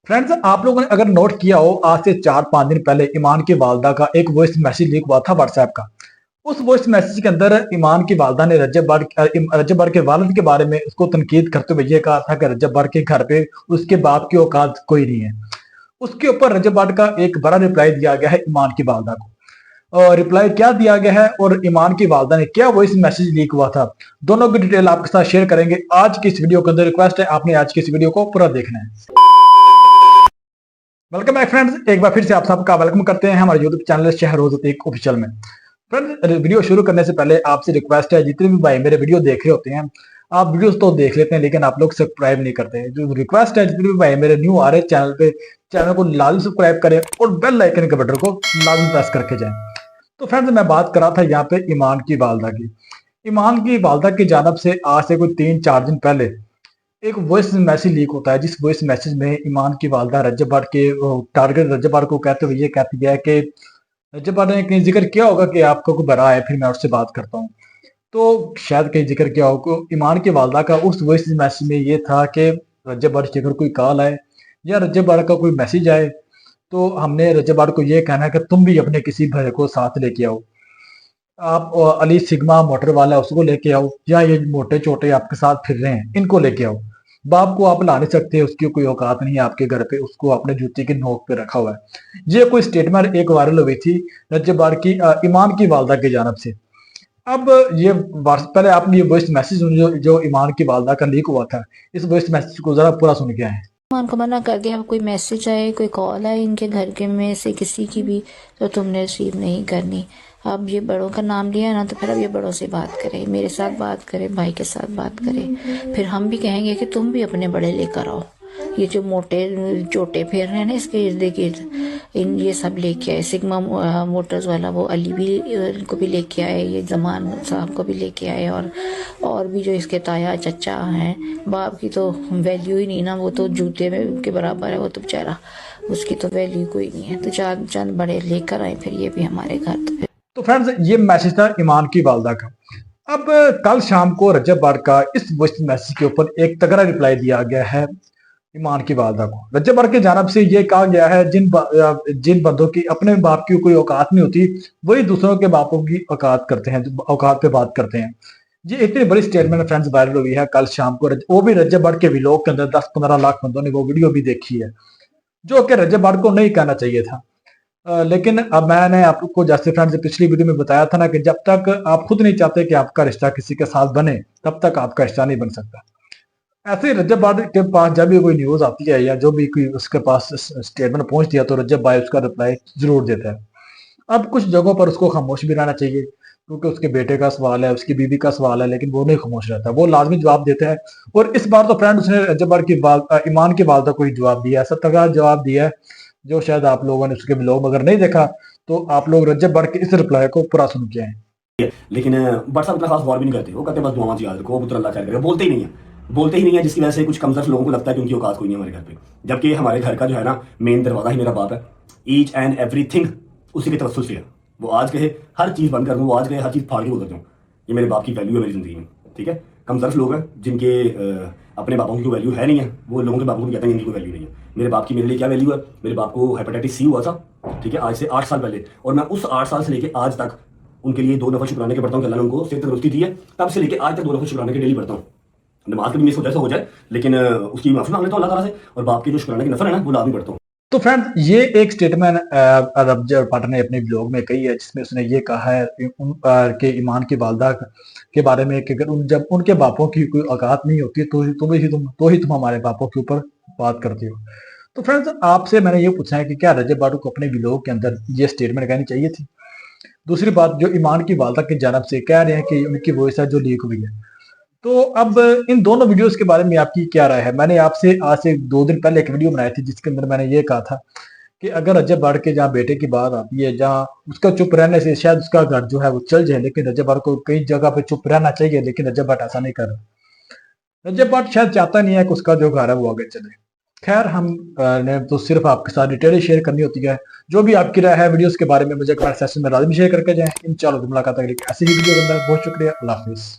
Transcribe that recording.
Friends, आप लोगों ने अगर नोट किया हो, आज से 4-5 दिन पहले ईमान की वालदा का एक वॉइस मैसेज लीक हुआ था व्हाट्सएप का। उस वॉइस मैसेज के अंदर ईमान की वालदा ने रजब बार के वालिद के बारे में उसको तनकीद करते हुए ये कहा था कि रजब बार के घर पे उसके बाप की औकात कोई नहीं है। उसके ऊपर रजब बार का एक बड़ा रिप्लाई दिया गया है ईमान की वालदा को। और रिप्लाई क्या दिया गया है और ईमान की वालदा ने क्या वॉइस मैसेज लीक हुआ था, दोनों की डिटेल आपके साथ शेयर करेंगे आज की इस वीडियो के अंदर। रिक्वेस्ट है आपने आज की इस वीडियो को पूरा देखना है। वेलकम बैक फ्रेंड्स, एक बार फिर से आप सबका वेलकम करते हैं हमारे YouTube channel Shahroz Atiq official में। फ्रेंड्स, वीडियो शुरू करने से पहले आपसे रिक्वेस्ट है, जितने भी भाई मेरे वीडियो देख रहे होते हैं, आप वीडियोस तो देख लेते हैं लेकिन आप लोग सब्सक्राइब नहीं करते हैं। जो रिक्वेस्ट है, जितने भी भाई मेरे न्यू आ रहे हैं चैनल पे, चैनल को लाजमी सब्सक्राइब करें और बेल आइकन के बटन को लाजमी प्रेस करके जाएं। तो फ्रेंड्स, मैं बात कर रहा था यहाँ पे ईमान की वालदा की। ईमान की वालदा की जानब से आज से कोई 3-4 दिन पहले एक वॉइस मैसेज लीक होता है, जिस वॉइस मैसेज में ईमान की वालदा रज्जब बार के टारगेट रज्जब बार को कहते हुए ये कहती है कि रज्जब बार ने कहीं जिक्र किया होगा कि आपका कोई बड़ा है, फिर मैं उससे बात करता हूँ। तो शायद कहीं जिक्र किया होगा ईमान की वालदा का। उस वॉइस मैसेज में ये था कि रज्जब बार से अगर कोई कॉल आए या रज्जब बार का कोई मैसेज आए तो हमने रज्जब बार को ये कहना है कि तुम भी अपने किसी भाई को साथ लेके आओ। आप अली सिग्मा मोटर वाला उसको लेके आओ, या ये मोटे छोटे आपके साथ फिर रहे हैं इनको लेके आओ। बाप को आप ला नहीं सकते, उसकी कोई औकात नहीं है आपके घर पे, उसको अपने जूते की नोक पे रखा हुआ है। ये कोई स्टेटमेंट एक वायरल हुई थी रज्जब बार की ईमान की वालदा की जानब से। अब ये पहले आपने ये वॉइस मैसेज जो ईमान की वालदा का लीक हुआ था, इस वॉइस मैसेज को जरा पूरा सुन के आए। ईमान को मना कर दिया, कोई मैसेज आए, कोई कॉल आए इनके घर के में से किसी की भी, तो तुमने रिसीव नहीं करनी। अब ये बड़ों का नाम लिया ना, तो फिर अब ये बड़ों से बात करे, मेरे साथ बात करे, भाई के साथ बात करे। फिर हम भी कहेंगे कि तुम भी अपने बड़े लेकर आओ। ये जो मोटे चोटे फेर रहे हैं ना इसके इर्द गिर्द, इन ये सब लेके आए। सिग्मा मोटर्स वाला वो अली भी, इनको भी लेके आए, ये जमान साहब को भी लेके आए, और भी जो इसके ताया चचा हैं। बाप की तो वैल्यू ही नहीं ना, वो तो जूते में के बराबर है, वो तो बेचारा, उसकी तो वैल्यू कोई नहीं है। तो चार चंद बड़े लेकर आए फिर ये भी हमारे घर। तो फ्रेंड्स, ये मैसेज था ईमान की वालदा का। अब कल शाम को रजब बार का इस वॉइस मैसेज के ऊपर एक तगड़ा रिप्लाई दिया गया है ईमान की वालदा को। रजब बार की जानब से ये कहा गया है, जिन बंदों की अपने बाप की कोई औकात नहीं होती, वही दूसरों के बापों की औकात करते हैं, औकात पे बात करते हैं। ये इतनी बड़ी स्टेटमेंट फ्रेंड्स वायरल हुई है कल शाम को, वो भी रजब बार के व्लॉग के अंदर 10-15 लाख बंदों ने वो वीडियो भी देखी है, जो कि रजब बार को नहीं कहना चाहिए था। लेकिन अब मैंने आपको जैसे फ्रेंड्स पिछली वीडियो में बताया था ना कि जब तक आप खुद नहीं चाहते कि आपका रिश्ता किसी के साथ बने, तब तक आपका रिश्ता नहीं बन सकता। ऐसे ही रजब भाई के पास जब भी कोई न्यूज आती है या जो भी कोई उसके पास स्टेटमेंट पहुंचती है, तो रजब भाई उसका रिप्लाई जरूर देता है। अब कुछ जगहों पर उसको खामोश भी रहना चाहिए, क्योंकि उसके बेटे का सवाल है, उसकी बीवी का सवाल है, लेकिन वो नहीं खामोश रहता, वो लाजमी जवाब देता है। और इस बार तो फ्रेंड उसने रजब भाई की ईमान की वालदा को ही जवाब दिया है, ऐसा तगड़ा जवाब दिया है जो शायद आप लोगों ने उसके ब्लॉग अगर नहीं देखा तो आप लोग रजब बार के इस रिप्लाई को पूरा सुन के आए। लेकिन व्हाट्सएप इतना खास गौर भी नहीं करते। वो कहते हैं बस दुआवां याद रखो, पुत्र अल्लाह खैर करेगा। बोलते ही नहीं है, बोलते ही नहीं है, जिसकी वजह से कुछ कमजोर लोगों को लगता है कि उनकी औकात कोई नहीं है हमारे घर पे। जबकि हमारे घर का जो है ना मेन दरवाजा ही मेरा बाप है। ईच एंड एवरीथिंग उसी के तवस्सुल से है। वो आज कहे हर चीज़ बंद कर दूँ, वो आज कहे हर चीज़ फाड़ के बोल देता हूँ। ये मेरे बाप की वैल्यू है मेरी जिंदगी में, ठीक है। कमजोर लोग हैं जिनके अपने बापों की कोई वैल्यू है नहीं है, वो लोगों के बापों को कहते हैं इनकी कोई वैल्यू नहीं है। मेरे बाप की मेरे लिए क्या वैल्यू है? मेरे बाप को हेपेटाइटिस सी हुआ था, ठीक है, आज से 8 साल पहले, और मैं उस 8 साल से लेके आज तक उनके लिए 2 दफा शुक्राने के पढ़ता हूँ कि अल्लाह ने उनको सेहत तंदुरुस्ती दी है। तब से लेके आज तक 2 दफा शुक्राने के डेली पढ़ता हूँ। नमाज कभी मिस हो जाए, लेकिन उसकी माफी मांग लेता हूँ अल्लाह ताला से, और बाप की जो शुक्राने की नफर है ना वो लाजमी पढ़ता हूँ। तो फ्रेंड्स, ये एक स्टेटमेंट रजब बार ने अपने ब्लॉग में कही है, जिसमें उसने ये कहा है कि ईमान की वालदा के बारे में कि अगर जब उनके बापों की कोई औकात नहीं होती तो ही तुम हमारे बापों के ऊपर बात करते हो। तो फ्रेंड्स, आपसे मैंने ये पूछा है कि क्या रजब बार को अपने ब्लॉग के अंदर ये स्टेटमेंट कहनी चाहिए थी? दूसरी बात, जो ईमान की वालदा की जानब से कह रहे हैं कि उनकी वॉइस है जो लीक हुई है, तो अब इन दोनों वीडियोस के बारे में आपकी क्या राय है? मैंने आपसे आज से 2 दिन पहले एक वीडियो बनाई थी, जिसके अंदर मैंने ये कहा था कि अगर रजब बार के जहाँ बेटे की बात आती है, जहाँ उसका चुप रहने से शायद उसका घर जो है वो चल जाए, लेकिन रजब बार को कई जगह पे चुप रहना चाहिए, लेकिन रजब बार ऐसा नहीं कर रहा। रजब बार शायद चाहता नहीं है कि उसका जो घर है वो आगे चले। खैर, हम ने तो सिर्फ आपके साथ डिटेल शेयर करनी होती है। जो भी आपकी राय है वीडियोस के बारे में मुझे कमेंट सेक्शन में लाजमी शेयर करके जाएं। इंशाल्लाह मुलाकात अगली ऐसी ही वीडियो के अंदर। बहुत शुक्रिया, अल्लाह हाफिज।